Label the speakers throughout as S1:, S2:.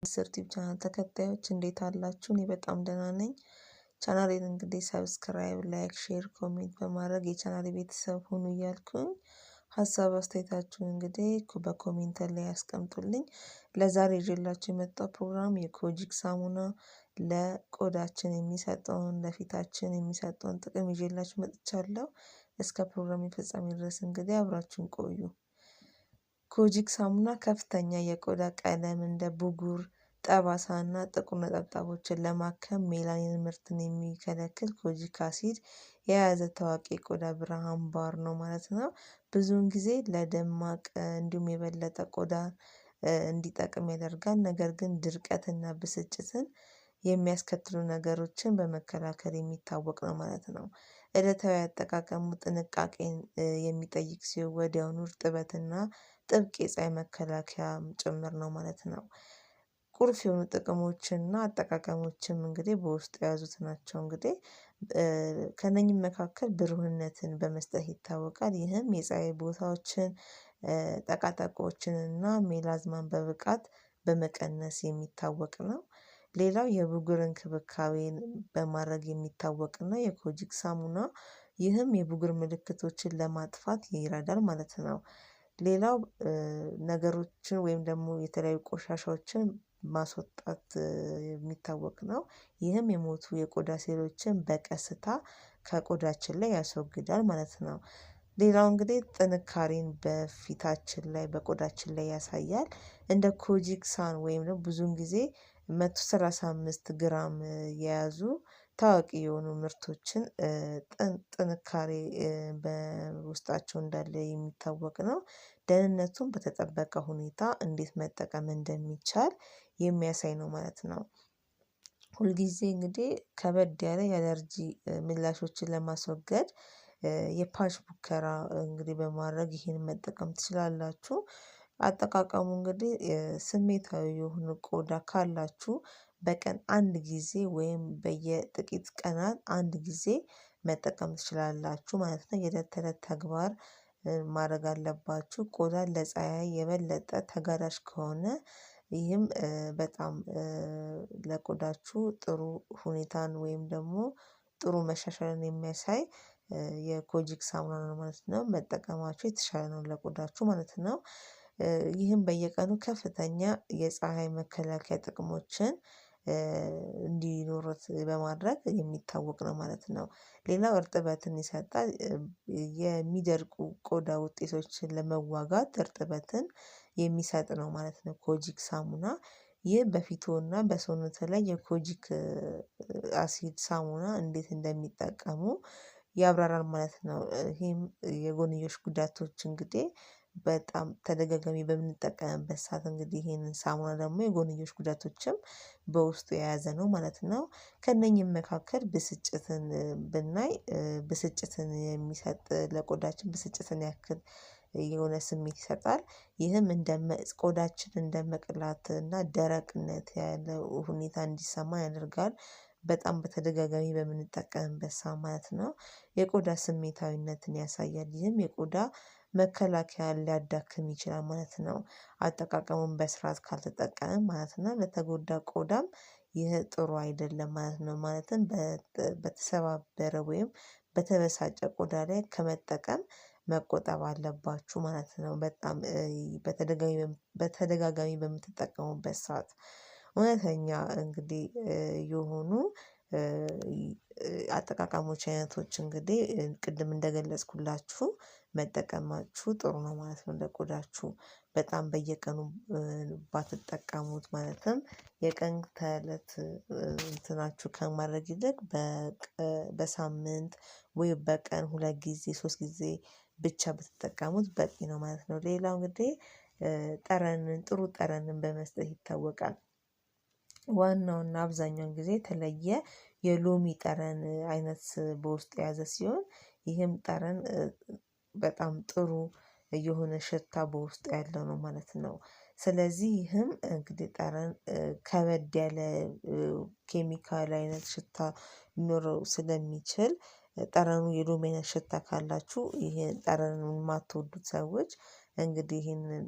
S1: ዩቲዩብ ቻናል ተከታዮች እንዴት አላችሁ? እኔ በጣም ደህና ነኝ። ቻናሌን እንግዲህ ሰብስክራይብ፣ ላይክ፣ ሼር፣ ኮሜንት በማድረግ የቻናሌ ቤተሰብ ሁኑ እያልኩኝ ሀሳብ አስተያየታችሁን እንግዲህ በኮሜንት ላይ ያስቀምጡልኝ። ለዛሬ ይዤላችሁ የመጣው ፕሮግራም የኮጂክ ሳሙና ለቆዳችን የሚሰጠውን ለፊታችን የሚሰጠውን ጥቅም ይዤላችሁ መጥቻለሁ። እስከ ፕሮግራም ፍጻሜ ድረስ እንግዲህ አብራችሁን ቆዩ። ኮጂክ ሳሙና ከፍተኛ የቆዳ ቀለም እንደ ብጉር፣ ጠባሳና ጥቁር ነጠብጣቦችን ለማከም ሜላኒን ምርትን የሚከለክል ኮጂክ አሲድ የያዘ ታዋቂ የቆዳ ብርሃን ባር ነው ማለት ነው። ብዙውን ጊዜ ለደማቅ እንዲሁም የበለጠ ቆዳ እንዲጠቅም ያደርጋል። ነገር ግን ድርቀትና ብስጭትን የሚያስከትሉ ነገሮችን በመከላከል የሚታወቅ ነው ማለት ነው። ዕለታዊ አጠቃቀሙ ጥንቃቄን የሚጠይቅ ሲሆን ወዲያውኑ እርጥበትና ጥብቅ የፀሐይ መከላከያም ጭምር ነው ማለት ነው። ቁልፍ የሆኑ ጥቅሞችና አጠቃቀሞችም እንግዲህ በውስጡ የያዙት ናቸው። እንግዲህ ከእነኝም መካከል ብሩህነትን በመስጠት ይታወቃል። ይህም የፀሐይ ቦታዎችን ጠቃጠቆችን እና ሜላዝማን በብቃት በመቀነስ የሚታወቅ ነው። ሌላው የብጉር እንክብካቤን በማድረግ የሚታወቅ ነው የኮጂክ ሳሙና። ይህም የብጉር ምልክቶችን ለማጥፋት ይረዳል ማለት ነው። ሌላው ነገሮችን ወይም ደግሞ የተለያዩ ቆሻሻዎችን ማስወጣት የሚታወቅ ነው። ይህም የሞቱ የቆዳ ሴሎችን በቀስታ ከቆዳችን ላይ ያስወግዳል ማለት ነው። ሌላው እንግዲህ ጥንካሬን በፊታችን ላይ በቆዳችን ላይ ያሳያል። እንደ ኮጂክ ሳን ወይም ደግሞ ብዙውን ጊዜ 135 ግራም የያዙ ታዋቂ የሆኑ ምርቶችን ጥንካሬ በውስጣቸው እንዳለ የሚታወቅ ነው። ደህንነቱን በተጠበቀ ሁኔታ እንዴት መጠቀም እንደሚቻል የሚያሳይ ነው ማለት ነው። ሁልጊዜ እንግዲህ ከበድ ያለ የአለርጂ ምላሾችን ለማስወገድ የፓች ሙከራ እንግዲህ በማድረግ ይሄን መጠቀም ትችላላችሁ። አጠቃቀሙ እንግዲህ ስሜታዊ የሆኑ ቆዳ ካላችሁ በቀን አንድ ጊዜ ወይም በየጥቂት ቀናት አንድ ጊዜ መጠቀም ትችላላችሁ ማለት ነው። የዕለት ተዕለት ተግባር ማድረግ አለባችሁ። ቆዳን ለፀሀይ የበለጠ ተጋላጭ ከሆነ ይህም በጣም ለቆዳችሁ ጥሩ ሁኔታን ወይም ደግሞ ጥሩ መሻሻልን የሚያሳይ የኮጂክ ሳሙና ነው ማለት ነው። መጠቀማችሁ የተሻለ ነው ለቆዳችሁ ማለት ነው። ይህም በየቀኑ ከፍተኛ የፀሀይ መከላከያ ጥቅሞችን እንዲኖሩት በማድረግ የሚታወቅ ነው ማለት ነው። ሌላው እርጥበትን ይሰጣል። የሚደርቁ ቆዳ ውጤቶችን ለመዋጋት እርጥበትን የሚሰጥ ነው ማለት ነው ኮጂክ ሳሙና። ይህ በፊቶና በሰውነቱ ላይ የኮጂክ አሲድ ሳሙና እንዴት እንደሚጠቀሙ ያብራራል ማለት ነው። ይሄም የጎንዮሽ ጉዳቶች እንግዲህ በጣም ተደጋጋሚ በምንጠቀምበት ሰዓት እንግዲህ ይሄንን ሳሙና ደግሞ የጎንዮሽ ጉዳቶችም በውስጡ የያዘ ነው ማለት ነው። ከእነኚህም መካከል ብስጭትን ብናይ ብስጭትን የሚሰጥ ለቆዳችን ብስጭትን ያክል የሆነ ስሜት ይሰጣል። ይህም ቆዳችን እንደ መቅላት እና ደረቅነት ያለው ሁኔታ እንዲሰማ ያደርጋል። በጣም በተደጋጋሚ በምንጠቀምበት ሰዓት ማለት ነው። የቆዳ ስሜታዊነትን ያሳያል። ይህም የቆዳ መከላከያን ሊያዳክም ይችላል ማለት ነው። አጠቃቀሙን በስርዓት ካልተጠቀምን ማለት ነው ለተጎዳ ቆዳም ይህ ጥሩ አይደለም ማለት ነው። ማለትም በተሰባበረ ወይም በተበሳጨ ቆዳ ላይ ከመጠቀም መቆጠብ አለባችሁ ማለት ነው። በጣም በተደጋጋሚ በምትጠቀሙበት ሰዓት እውነተኛ እንግዲህ የሆኑ አጠቃቀሞች አይነቶች እንግዲህ ቅድም እንደገለጽኩላችሁ መጠቀማችሁ ጥሩ ነው ማለት ነው። ለቆዳችሁ በጣም በየቀኑ ባትጠቀሙት ማለትም የቀን ተእለት እንትናችሁ ከማድረግ ይልቅ በሳምንት ወይ በቀን 2 ጊዜ 3 ጊዜ ብቻ ብትጠቀሙት በቂ ነው ማለት ነው። ሌላው እንግዲህ ጥሩ ጠረንን በመስጠት ይታወቃል። ዋናውና አብዛኛውን ጊዜ የተለየ የሎሚ ጠረን አይነት በውስጡ የያዘ ሲሆን ይህም ጠረን በጣም ጥሩ የሆነ ሽታ በውስጡ ያለው ነው ማለት ነው። ስለዚህ ይህም እንግዲህ ጠረን ከበድ ያለ ኬሚካል አይነት ሽታ ሊኖረው ስለሚችል ጠረኑ የሎሚ አይነት ሽታ ካላችሁ ይሄን ጠረኑን የማትወዱት ሰዎች እንግዲህ ይሄንን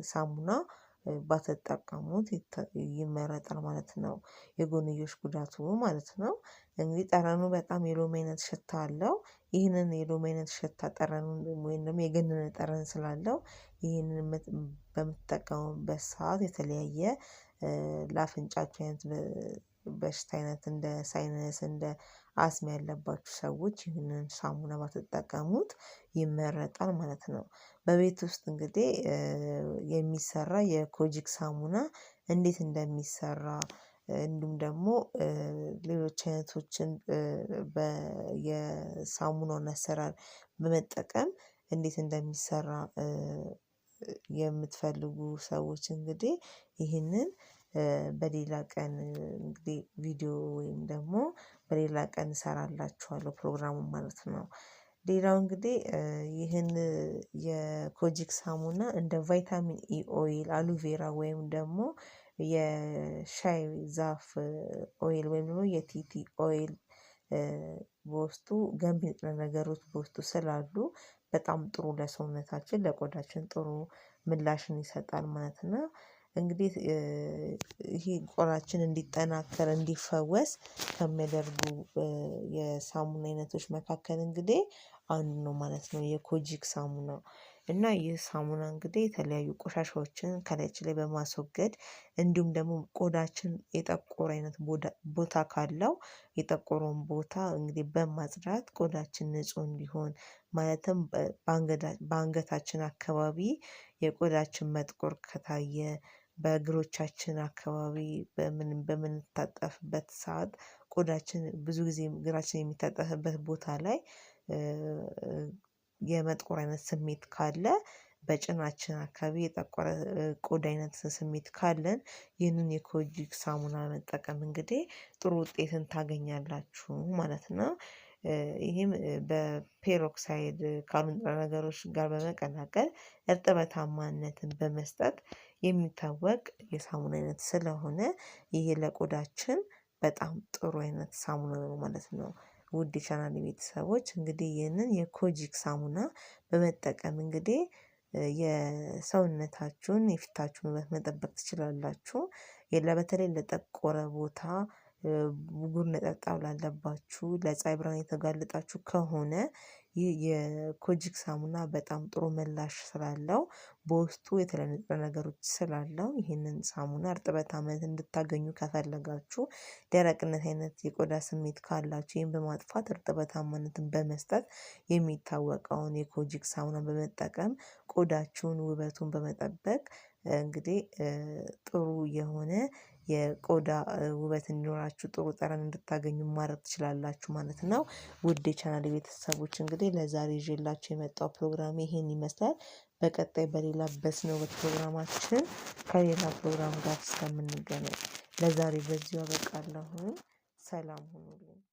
S1: ሳሙና ባትጠቀሙት ይመረጣል ማለት ነው። የጎንዮሽ ጉዳቱ ማለት ነው እንግዲህ ጠረኑ በጣም የሎሚ አይነት ሽታ አለው። ይህንን የሎሚ አይነት ሽታ ጠረኑን ወይም ደግሞ የገነነ ጠረን ስላለው ይህንን በምትጠቀሙበት ሰዓት የተለያየ ለአፍንጫችሁ አይነት በሽታ አይነት እንደ ሳይነስ እንደ አስም ያለባችሁ ሰዎች ይህንን ሳሙና ባትጠቀሙት ይመረጣል ማለት ነው። በቤት ውስጥ እንግዲህ የሚሰራ የኮጂክ ሳሙና እንዴት እንደሚሰራ እንዲሁም ደግሞ ሌሎች አይነቶችን የሳሙናውን አሰራር በመጠቀም እንዴት እንደሚሰራ የምትፈልጉ ሰዎች እንግዲህ ይህንን በሌላ ቀን እንግዲህ ቪዲዮ ወይም ደግሞ በሌላ ቀን እሰራላችኋለሁ ፕሮግራሙን ማለት ነው። ሌላው እንግዲህ ይህን የኮጂክ ሳሙና እንደ ቫይታሚን ኢ ኦይል አሉቬራ ወይም ደግሞ የሻይ ዛፍ ኦይል ወይም ደግሞ የቲቲ ኦይል በውስጡ ገንቢ ንጥረ ነገሮች በውስጡ ስላሉ በጣም ጥሩ ለሰውነታችን ለቆዳችን ጥሩ ምላሽን ይሰጣል ማለት ነው። እንግዲህ ይሄ ቆዳችን እንዲጠናከር እንዲፈወስ ከሚያደርጉ የሳሙና አይነቶች መካከል እንግዲህ አንዱ ነው ማለት ነው የኮጂክ ሳሙና። እና ይህ ሳሙና እንግዲህ የተለያዩ ቆሻሻዎችን ከላያችን ላይ በማስወገድ እንዲሁም ደግሞ ቆዳችን የጠቆረ አይነት ቦታ ካለው የጠቆረውን ቦታ እንግዲህ በማጽዳት ቆዳችን ንጹህ እንዲሆን ማለትም በአንገታችን አካባቢ የቆዳችን መጥቆር ከታየ በእግሮቻችን አካባቢ በምንታጠፍበት ሰዓት ቆዳችን ብዙ ጊዜ እግራችን የሚታጠፍበት ቦታ ላይ የመጥቆር አይነት ስሜት ካለ በጭናችን አካባቢ የጠቆረ ቆዳ አይነት ስሜት ካለን ይህንን የኮጂክ ሳሙና መጠቀም እንግዲህ ጥሩ ውጤትን ታገኛላችሁ ማለት ነው። ይሄም በፔሮክሳይድ ካሉ ንጥረ ነገሮች ጋር በመቀላቀል እርጥበታማነትን በመስጠት የሚታወቅ የሳሙና አይነት ስለሆነ ይሄ ለቆዳችን በጣም ጥሩ አይነት ሳሙና ነው ማለት ነው። ውድ የቻናሌ ቤተሰቦች እንግዲህ ይህንን የኮጂክ ሳሙና በመጠቀም እንግዲህ የሰውነታችሁን የፊታችሁን ውበት መጠበቅ ትችላላችሁ። በተለይ ለጠቆረ ቦታ ብጉር ነጠብጣብ ላለባችሁ ለፀሀይ ብርሃን የተጋለጣችሁ ከሆነ ይህ የኮጂክ ሳሙና በጣም ጥሩ ምላሽ ስላለው በውስጡ የተለያዩ ንጥረ ነገሮች ስላለው ይህንን ሳሙና እርጥበታማነት እንድታገኙ ከፈለጋችሁ ደረቅነት አይነት የቆዳ ስሜት ካላችሁ ይህን በማጥፋት እርጥበታማነትን በመስጠት የሚታወቀውን የኮጂክ ሳሙናን በመጠቀም ቆዳችሁን ውበቱን በመጠበቅ እንግዲህ ጥሩ የሆነ የቆዳ ውበት እንዲኖራችሁ ጥሩ ጠረን እንድታገኙ ማድረግ ትችላላችሁ ማለት ነው። ውድ የቻናሌ ቤተሰቦች እንግዲህ ለዛሬ ይዤላችሁ የመጣው ፕሮግራም ይሄን ይመስላል። በቀጣይ በሌላ በስነውበት ፕሮግራማችን ከሌላ ፕሮግራም ጋር እስከምንገናኝ ለዛሬ በዚሁ አበቃለሁ። ሰላም ሁኑልኝ።